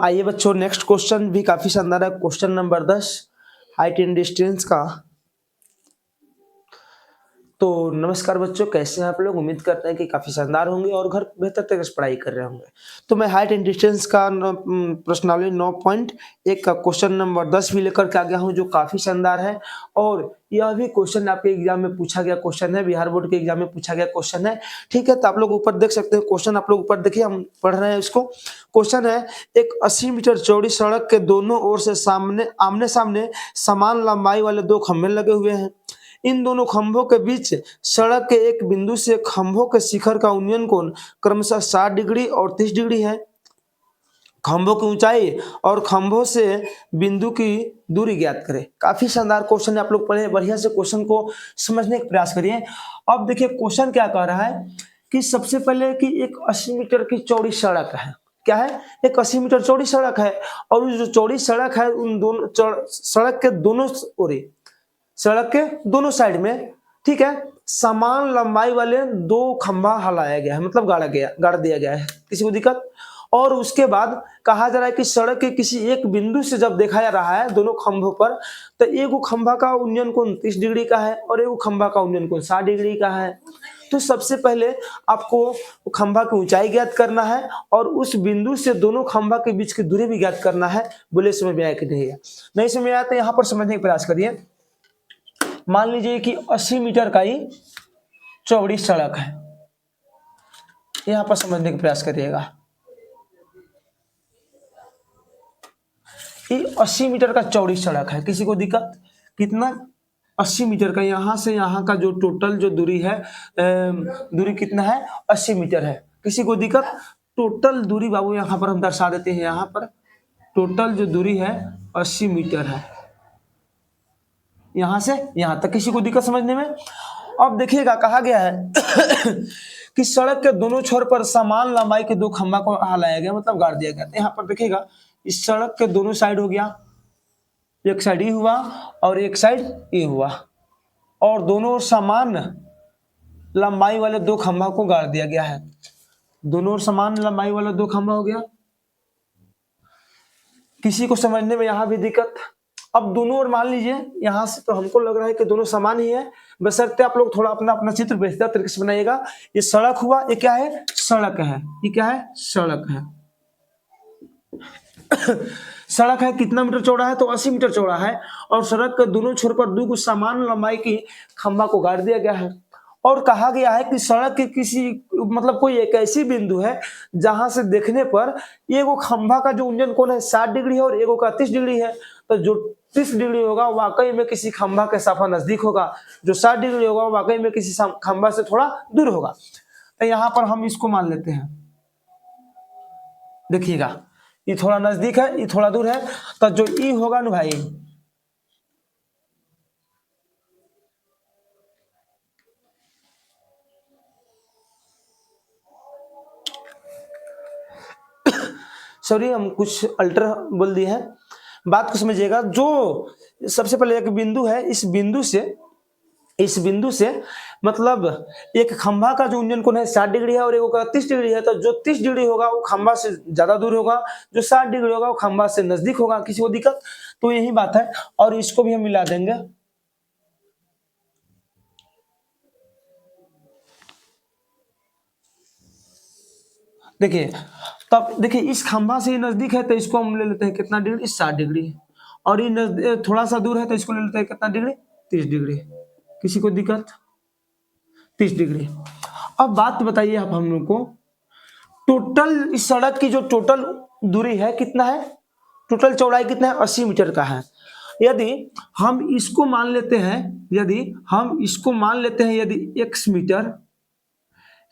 आइए बच्चों, next question भी काफी शानदार है। Question number 10 height and distance का। तो नमस्कार बच्चों, कैसे हैं आप लोग? उम्मीद करते हैं कि काफी शानदार होंगे और घर बेहतर तरीके से पढ़ाई कर रहे होंगे। तो मैं हाइट एंड डिस्टेंस का प्रश्नावली 9.1 का क्वेश्चन नंबर 10 भी लेकर के आ गया हूं, जो काफी शानदार है। और यह भी क्वेश्चन आपके एग्जाम में पूछा गया क्वेश्चन है, बिहार बोर्ड के एग्जाम में पूछा गया क्वेश्चन है। ठीक है, तो आप लोग ऊपर देख सकते हैं क्वेश्चन, आप लोग ऊपर देखिए, हम पढ़ रहे हैं इसको। क्वेश्चन है, एक 80 मीटर चौड़ी सड़क के दोनों ओर से आमने सामने समान लंबाई वाले दो खंभे लगे हुए हैं। इन दोनों खंभों के बीच सड़क के एक बिंदु से खंभों के शिखर का उन्नयन कोण क्रमशः 60 डिग्री और 30 डिग्री है। खंभों की ऊंचाई और खंभों से बिंदु की दूरी ज्ञात करें। काफी शानदार क्वेश्चन है, आप लोग पढ़े, बढ़िया से क्वेश्चन को समझने का प्रयास करिए। अब देखिए क्वेश्चन क्या कह रहा है कि सबसे पहले कि एक 80 मीटर की चौड़ी सड़क है। क्या है? एक 80 मीटर चौड़ी सड़क है, और उस जो चौड़ी सड़क है उन दोनों सड़क के दोनों ओर, सड़क के दोनों साइड में, ठीक है, समान लंबाई वाले दो खंभा हलाया गया है, मतलब गाड़ दिया गया है। किसी को दिक्कत? और उसके बाद कहा जा रहा है कि सड़क के किसी एक बिंदु से जब देखा जा रहा है दोनों खंभों पर, तो एक खंभा का उन्नयन कोण 30 डिग्री का है और एक खंभा का उन्नयन कोण 60 डिग्री का है। तो सबसे पहले आपको खंभा की ऊंचाई ज्ञात करना है और उस बिंदु से दोनों खंभा के बीच की दूरी भी ज्ञात करना है। बोले समझ में आया कि नहीं समझ में आया? तो यहाँ पर समझने का प्रयास करिए। मान लीजिए कि 80 मीटर का ही चौड़ी सड़क है, यहां पर समझने का प्रयास करिएगा। ये 80 मीटर का चौड़ी सड़क है। किसी को दिक्कत? कितना? 80 मीटर का, यहां से यहां का जो टोटल जो दूरी है, दूरी कितना है? 80 मीटर है। किसी को दिक्कत? टोटल दूरी बाबू यहां पर हम दर्शा देते हैं। यहां पर टोटल जो दूरी है 80 मीटर है, यहां से यहां तक। किसी को दिक्कत समझने में? अब देखिएगा, कहा गया है कि सड़क के दोनों छोर पर समान लंबाई के दो खंभा को हलाया गया, मतलब गाड़ दिया गया। यहाँ पर देखिएगा, इस सड़क के दोनों साइड हो गया, एक साइड ये हुआ और एक साइड ये हुआ, और दोनों समान लंबाई वाले दो खंभा को गाड़ दिया गया है। दोनों समान लंबाई वाला दो खंभा हो गया। किसी को समझने में यहाँ भी दिक्कत? अब दोनों ओर मान लीजिए, यहां से तो हमको लग रहा है कि दोनों समान ही है, बशर्ते आप लोग थोड़ा अपना अपना चित्र बेहतर तरीके से बनाइएगा। ये सड़क हुआ, ये क्या है? सड़क है। ये क्या है? सड़क है। सड़क है, कितना मीटर चौड़ा है? तो 80 मीटर चौड़ा है, और सड़क के दोनों छोर पर दो समान लंबाई की खंभा को गाड़ दिया गया है। और कहा गया है कि सड़क के किसी, मतलब कोई एक ऐसी बिंदु है जहां से देखने पर एगो खंभा का जो उन्नयन कोण है 60 डिग्री है और एगो का 30 डिग्री है। तो जो 30 डिग्री होगा वाकई में किसी खंभा के साफा नजदीक होगा, जो 60 डिग्री होगा वाकई में किसी खंभा से थोड़ा दूर होगा। तो यहाँ पर हम इसको मान लेते हैं। देखिएगा, ये थोड़ा नजदीक है, ये थोड़ा दूर है, तो जो ई होगा ना भाई, सॉरी हम कुछ अल्टर बोल दिए हैं, बात को समझिएगा। जो सबसे पहले एक बिंदु है, इस बिंदु से मतलब एक खंभा का जो उन्नयन कोण है 60 डिग्री है और एक का 30 डिग्री है। तो जो 30 डिग्री होगा वो खंभा से ज्यादा दूर होगा, जो 60 डिग्री होगा वो खंभा से नजदीक होगा। किसी को दिक्कत? तो यही बात है, और इसको भी हम मिला देंगे। देखिए, तब देखिए इस खंभा से नजदीक है तो इसको हम ले लेते हैं कितना डिग्री? 60 डिग्री। और ये थोड़ा सा दूर है तो इसको ले लेते हैं कितना डिग्री? 30 डिग्री। किसी को दिक्कत? 30 डिग्री। अब बात बताइए आप हम लोग को, टोटल इस सड़क की जो टोटल दूरी है कितना है? टोटल चौड़ाई कितना है? 80 मीटर का है। यदि हम इसको मान लेते हैं, यदि x मीटर,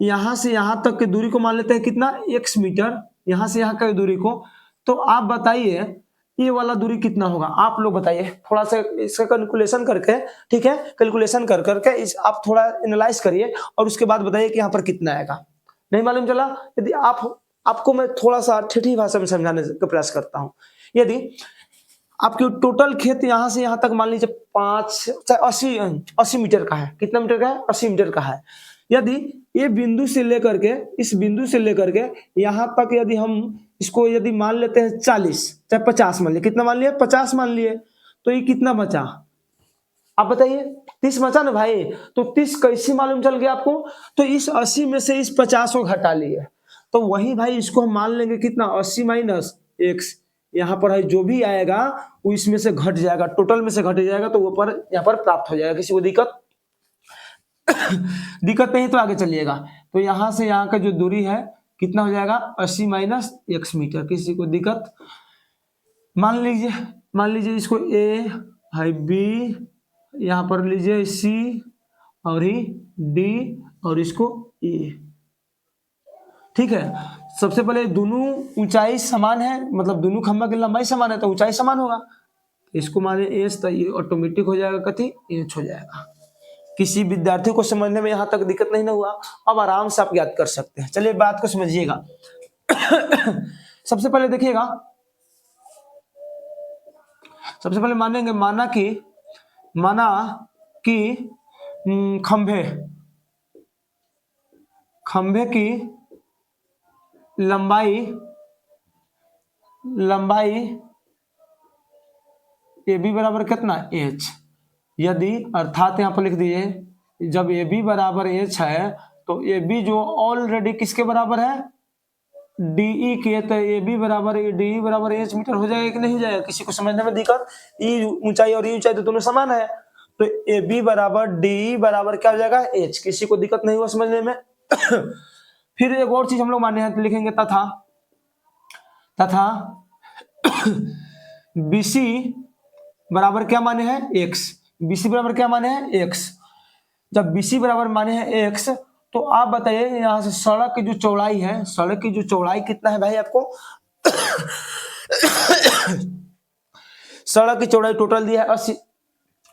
यहां से यहां तक की दूरी को मान लेते हैं कितना? x मीटर, यहां से यहां की दूरी को। तो आप बताइए ये वाला दूरी कितना होगा? आप लोग बताइए, थोड़ा सा इसका कैलकुलेशन करके, ठीक है, कैलकुलेशन कर करके आप थोड़ा एनालाइज करिए और उसके बाद बताइए कि यहाँ पर कितना आएगा। नहीं मालूम चला? यदि आपको मैं थोड़ा सा ठेठी भाषा में समझाने का प्रयास करता हूँ। यदि आपकी टोटल खेत यहां से यहां तक मान लीजिए 80 मीटर का है। कितना मीटर का है? 80 मीटर का है। यदि ये बिंदु से लेकर के इस बिंदु से लेकर के यहां तक यदि हम इसको यदि मान लेते हैं 40 चाहे 50 मान लिए, कितना मान लिए 50 मान लिए, तो ये कितना बचा आप बताइए 30 बचा ना भाई। तो 30 कैसे मालूम चल गया आपको, तो इस 80 में से इस 50 को घटा लिए, तो वही भाई इसको हम मान लेंगे कितना 80 माइनस x, यहाँ पर है जो भी आएगा वो इसमें से घट जाएगा, टोटल में से घट जाएगा, तो ऊपर यहाँ पर प्राप्त हो जाएगा। किसी को दिक्कत दिक्कत नहीं तो आगे चलिएगा। तो यहाँ से यहाँ का जो दूरी है कितना हो जाएगा 80 माइनस x मीटर। किसी को दिक्कत, मान लीजिए इसको a है b, यहाँ पर लीजिए c और ही d और इसको e। ठीक है, सबसे पहले दोनों ऊंचाई समान है, मतलब दोनों खंभा की लंबाई समान है तो ऊंचाई समान होगा। इसको माने एच तो ये ऑटोमेटिक हो जाएगा, कथी एच हो जाएगा। किसी विद्यार्थी को समझने में यहां तक दिक्कत नहीं ना हुआ, अब आराम से आप याद कर सकते हैं। चलिए बात को समझिएगा। सबसे पहले देखिएगा, सबसे पहले मानेंगे माना कि खंभे की लंबाई ए बी बराबर कितना एच। यदि अर्थात यहाँ पर लिख दीजिए जब ए बी बराबर एच है तो ए बी जो ऑलरेडी किसके बराबर है डीई के, तो ए बी बराबर डीई बराबर एच मीटर हो जाएगा कि नहीं हो जाएगा। किसी को समझने में दिक्कत, ई ऊंचाई और ई ऊंचाई तो दोनों समान है, तो ए बी बराबर डीई बराबर क्या हो जाएगा एच। किसी को दिक्कत नहीं हुआ समझने में। फिर एक और चीज हम लोग माने हैं तो लिखेंगे तथा BC बराबर क्या माने हैं x। BC बराबर क्या माने हैं x। जब BC बराबर माने हैं x तो आप बताइए यहां से सड़क की जो चौड़ाई है, सड़क की जो चौड़ाई कितना है भाई आपको सड़क की चौड़ाई टोटल दिया है 80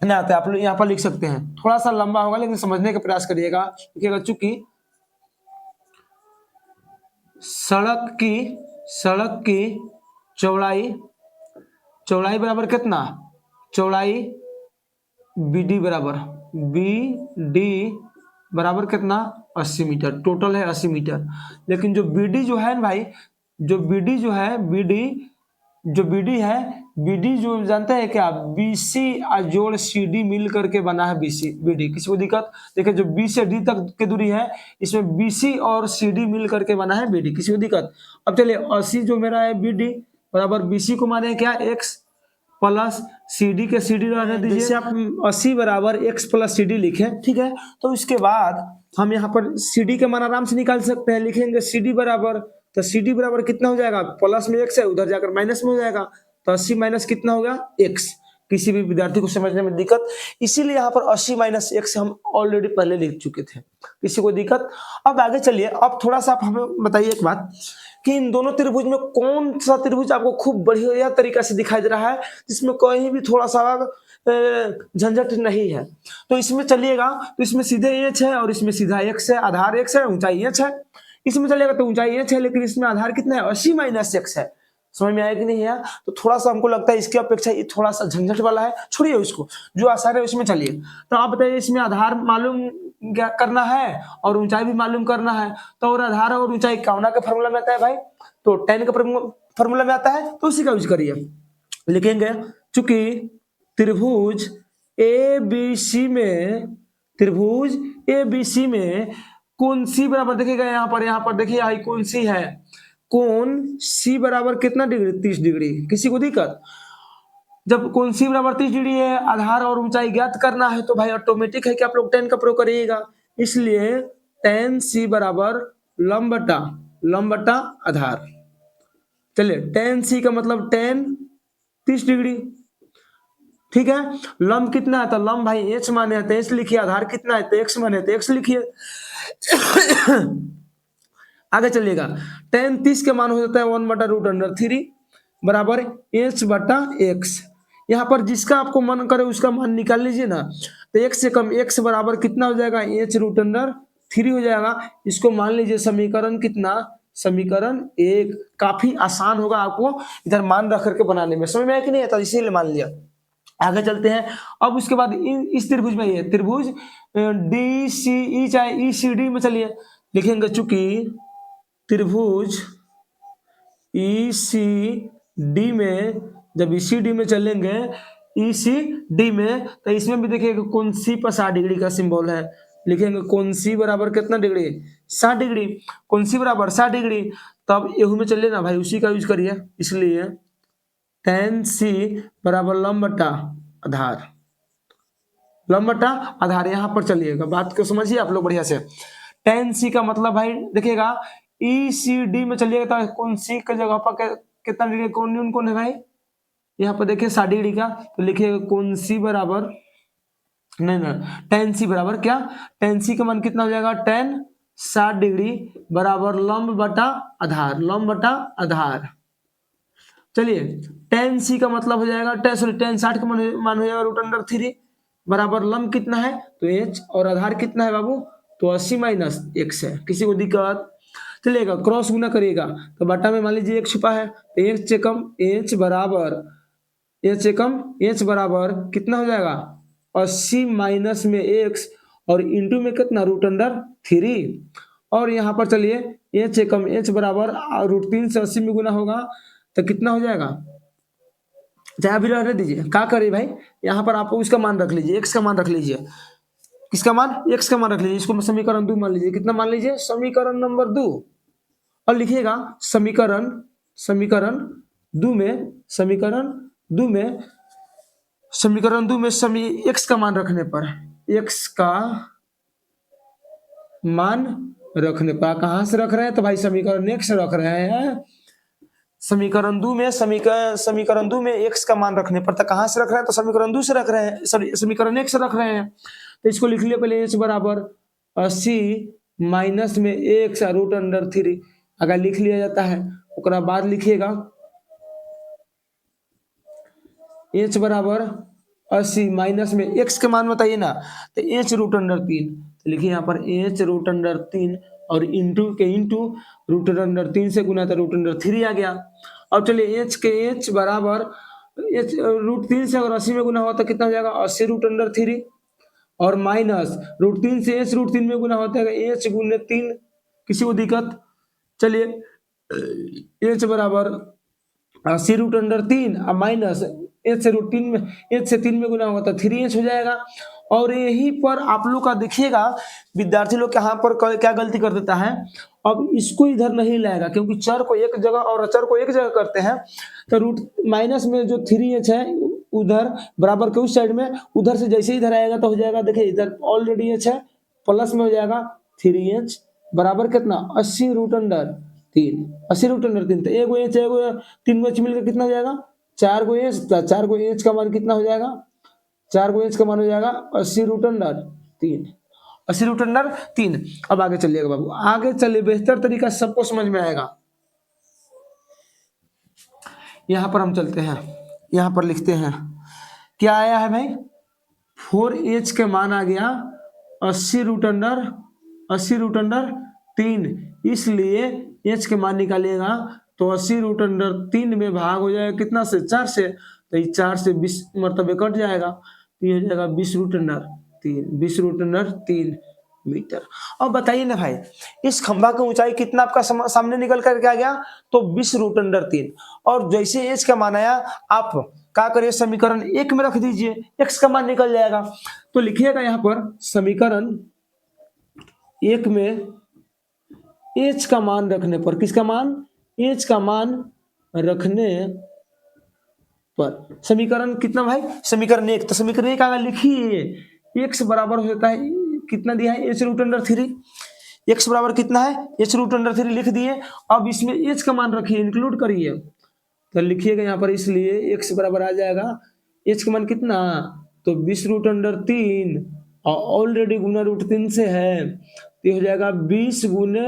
नहीं आता है, आप लोग यहाँ पर लिख सकते हैं, थोड़ा सा लंबा होगा लेकिन समझने का प्रयास करिएगा। लिखिएगा चूंकि सड़क की चौड़ाई बराबर कितना, चौड़ाई BD बराबर कितना 80 मीटर, टोटल है 80 मीटर। लेकिन जो BD जो है भाई, जो BD जो जानते हैं क्या, BC जोड़ CD मिल करके बना है BD। किसी को दिक्कत, देखिए जो B से D तक की दूरी है इसमें BC और CD मिल करके बना है BD। किसी को दिक्कत। अब चलिए 80 जो मेरा है BD बराबर BC को माने क्या x प्लस CD के CD रहने दीजिए। जैसे आप 80 बराबर x प्लस CD लिखें, ठीक है, तो इसके बाद हम यहाँ पर CD के मान आराम से निकाल सकते हैं। लिखेंगे CD बराबर, तो CD बराबर कितना हो जाएगा, प्लस में x है उधर जाकर माइनस में हो जाएगा, तो 80 माइनस कितना होगा x। किसी भी विद्यार्थी को समझने में दिक्कत, इसीलिए यहाँ पर 80 माइनस x हम ऑलरेडी पहले लिख चुके थे। किसी को दिक्कत। अब आगे चलिए, अब थोड़ा सा आप हमें बताइए एक बात कि इन दोनों त्रिभुज में कौन सा त्रिभुज आपको खूब बढ़िया तरीका से दिखाई दे रहा है, जिसमें कहीं भी थोड़ा सा झंझट नहीं है। तो इसमें चलिएगा, तो इसमें सीधे एच है और इसमें सीधा x है, आधार x है, ऊंचाई h है। इसमें चलेगा तो ऊंचाई h है लेकिन इसमें आधार कितना है 80 माइनस x है। समझ में आया कि नहीं है। तो थोड़ा सा हमको लगता है इसकी अपेक्षा ये थोड़ा सा झंझट वाला है, छोड़िए उसको, जो आसान है उसमें चलिए। तो आप बताइए इसमें आधार मालूम क्या करना है और ऊंचाई भी मालूम करना है, तो और आधार और ऊंचाई कौना का फॉर्मूला में आता है भाई, तो tan का फॉर्मूला में आता है, तो उसी का यूज करिए। लिखेंगे चूंकि त्रिभुज ABC में कोण C बराबर, देखिएगा यहाँ पर देखिए आई कोण C है, कोण C बराबर कितना डिग्री 30 डिग्री। किसी को दिक्कत। जब कोण C बराबर 30 डिग्री है, आधार और ऊंचाई ज्ञात करना है, तो भाई ऑटोमेटिक है कि आप लोग tan का प्रयोग करिएगा। इसलिए tan C बराबर लंब बटा आधार। चलिए tan C का मतलब tan 30 डिग्री, ठीक है। लंब कितना है, तो लंब भाई h माने तो h लिखिए, आधार कितना है तो x माने तो x लिखिए। आगे चलिएगा, tan 30 के मान हो जाता है 1/√3 बराबर h बटा x। यहाँ पर जिसका आपको मन करे उसका मान निकाल लीजिए ना, तो x से कम x बराबर कितना हो जाएगा h√3 हो जाएगा। इसको मान लीजिए समीकरण कितना, समीकरण 1। काफी आसान होगा आपको इधर मान रख करके बनाने में, समझ में आया कि नहीं आता, इसीलिए मान लिया। आगे चलते हैं। अब उसके बाद इस त्रिभुज में ये त्रिभुज डी सी ई चाहे ई सी डी में चलिए लिखेंगे, चूंकि त्रिभुज ई सी डी में, जब ई सी डी में चलेंगे ई सी डी में, तो इसमें भी देखिए कौन सी पर 60 डिग्री का सिंबल है। लिखेंगे कौन सी बराबर कितना डिग्री, 60 डिग्री। कौन सी बराबर 60 डिग्री। तब एहू में चलिए ना भाई, उसी का यूज करिए। इसलिए tan सी बराबर लंब बटा आधार, लंब बटा आधार। यहां पर चलिएगा, बात को समझिए आप लोग बढ़िया से। tan सी का मतलब भाई देखिएगा ई सी डी में चलिएगा तो कौन सी की जगह पर कितना डिग्री कौन है भाई, यहाँ पर देखिए 60 डिग्री का, तो लिखिएगा कौन सी बराबर, नहीं ना, tan सी बराबर क्या, tan सी का मान कितना हो जाएगा, tan 60 डिग्री बराबर लंब बटा आधार, लंब बटा आधार। चलिए tan सी का मतलब हो जाएगा tan 60 का मान हो जाएगा √3 बराबर लंब कितना है तो h, और आधार कितना है बाबू, तो 80 माइनस x है। किसी को दिक्कत, चलिएगा क्रॉस गुना करिएगा, तो बटा में मान लीजिए एक छुपा है, तो h से कम h बराबर, h से कम h बराबर कितना हो जाएगा 80 माइनस में x, और इंटू में कितना √3। और यहाँ पर चलिए h से कम h बराबर √3 से 80 में गुना होगा तो कितना हो जाएगा, चाहे अभी रहने दीजिए, क्या करिए भाई, यहाँ पर आप उसका मान रख लीजिए, x का मान रख लीजिए। किसका मान, x का मान रख लीजिए। इसको समीकरण 2 मान लीजिए। कितना मान लीजिए, समीकरण नंबर 2। और लिखिएगा समीकरण 2 में, समीकरण 2 में x का मान रखने पर, x का मान रखने पर कहां से रख रहे हैं, तो भाई समीकरण x रख रहे हैं। समीकरण 2 में x का मान रखने पर, तो कहां से रख रहे हैं, तो समीकरण 2 से रख रहे हैं, समीकरण 1 से रख रहे हैं। तो इसको लिख लिया पहले, h बराबर 80 माइनस में x √3 अगर लिख लिया जाता है, उसके बाद लिखिएगा h बराबर 80 माइनस में x का मान बताइए ना, तो h √3, तो लिखिए यहाँ पर h √3 और इंटू √3 से गुना तो √3 आ गया। अब चलिए h बराबर √3 से अगर 80 में गुना हुआ तो कितना हो जाएगा 80 √3, और माइनस √3 से h √3 में गुना होता है h गुने 3। किसी को दिक्कत, चलिए h बराबर 80 √3 और माइनस h से √3 में गुना होगा तो 3h हो जाएगा। और यहीं पर आप लोग का देखिएगा विद्यार्थी लोग यहाँ पर क्या गलती कर देता है, अब इसको इधर नहीं लाएगा, क्योंकि चर को एक जगह और अचर को एक जगह करते हैं, तो माइनस में जो 3h है उधर बराबर के उस साइड में, उधर से जैसे इधर आएगा तो हो जाएगा, देखिए इधर ऑलरेडी h है, प्लस में हो जाएगा 3h बराबर कितना 80 √3, 80 √3, तो एगो h एगो 3 गो h मिलकर कितना हो जाएगा 4 गो h, 4 गो h का मान कितना हो जाएगा, 4 गो h का मान हो जाएगा 80 √3, 80 √3। अब आगे चलिएगा बाबू, आगे चलिए, बेहतर तरीका सबको समझ में आएगा। यहां पर हम चलते हैं, यहां पर लिखते हैं क्या आया है भाई, 4h के मान आ गया 80 √3, इसलिए h के मान निकालिएगा तो 80 √3 में भाग हो जाएगा कितना से, 4 से, तो 4 से 20 मरतबे कट जाएगा, तो ये हो जाएगा 20 √3 मीटर। अब बताइए ना भाई, इस खंभा की ऊंचाई कितना आपका सामने निकल कर क्या गया, तो 20 √3, और जैसे h का मान आया आप क्या करिए समीकरण 1 में रख दीजिए, x का मान निकल जाएगा। तो लिखिएगा यहाँ पर समीकरण 1 में h का मान रखने पर, किसका मान, h का मान रखने पर समीकरण कितना भाई, समीकरण 1, तो समीकरण 1 अगर लिखिए x बराबर हो जाता है कितना दिया है h √3, x बराबर कितना है h √3 लिख दिए। अब इसमें h का मान रखिए, इंक्लूड करिए, तो लिखिएगा यहाँ पर, इसलिए x बराबर आ जाएगा h का मान कितना, तो 20 √3 और ऑलरेडी गुना √3 से है, तो हो जाएगा 20 गुने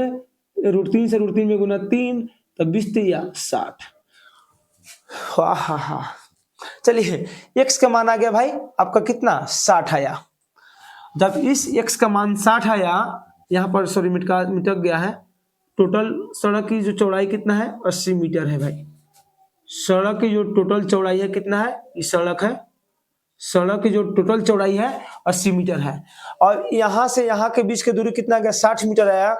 √3 से √3 में गुना 3, तो 20 या 60। हा। चलिए x का मान आ गया भाई आपका कितना 60 आया। जब इस x का मान 60 आया, यहाँ पर सॉरी मिटक गया है, टोटल सड़क की जो चौड़ाई कितना है 80 मीटर है भाई। सड़क की जो टोटल चौड़ाई है कितना है, इस सड़क है सड़क की जो टोटल चौड़ाई है 80 मीटर है, और यहाँ से यहाँ के बीच की दूरी कितना गया, 60 मीटर आया।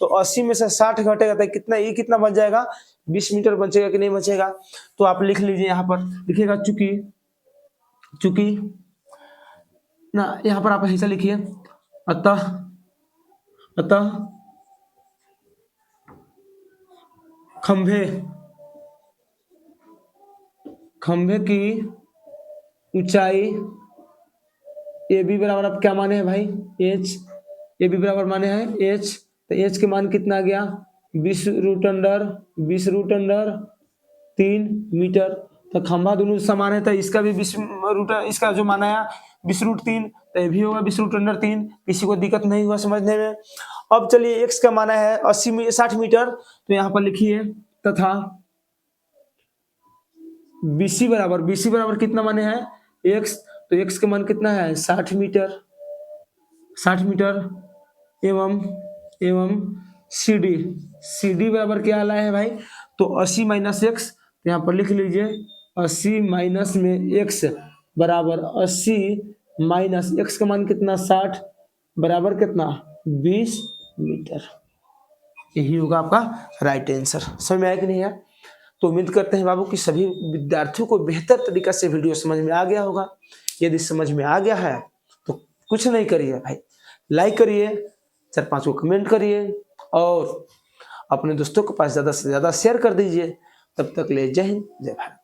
तो 80 में से 60 घटेगा तो कितना, ये कितना बच जाएगा, 20 मीटर बचेगा कि नहीं बचेगा। तो आप लिख लीजिए, यहाँ पर लिखिएगा चूंकि ना, यहाँ पर आप ऐसा लिखिए, अतः खंभे की ऊंचाई ए बी बराबर, अब क्या माने हैं भाई, एच, ए बी बराबर माने हैं एच, तो एच के मान कितना आ गया, 20 रूट अंडर 3 मीटर। तो खंभा दोनों समान है, तो इसका भी 20 रूट, इसका जो माना है 20 रूट 3, तो ये भी होगा 20 रूट अंडर 3। किसी को दिक्कत नहीं हुआ समझने में। अब चलिए एक्स का माना है 60 मीटर, तो यहाँ पर लिखिए तथा BC बराबर कितना माने हैं एक्स, तो एक्स का मान कितना है 60 मीटर एवं CD बराबर क्या आला है भाई, तो 80 माइनस एक्स, तो यहाँ पर लिख लीजिए 80 माइनस में एक्स बराबर 80 माइनस एक्स का मान कितना 60 बराबर कितना 20 मीटर। यही होगा आपका राइट आंसर। समझ में आया कि नहीं है? तो उम्मीद करते हैं बाबू कि सभी विद्यार्थियों को बेहतर तरीका से वीडियो समझ में आ गया होगा। यदि समझ में आ गया है तो कुछ नहीं करिए भाई, लाइक करिए, 4-5 को कमेंट करिए और अपने दोस्तों के पास ज़्यादा से ज़्यादा शेयर कर दीजिए। तब तक ले जय हिंद, जय भारत।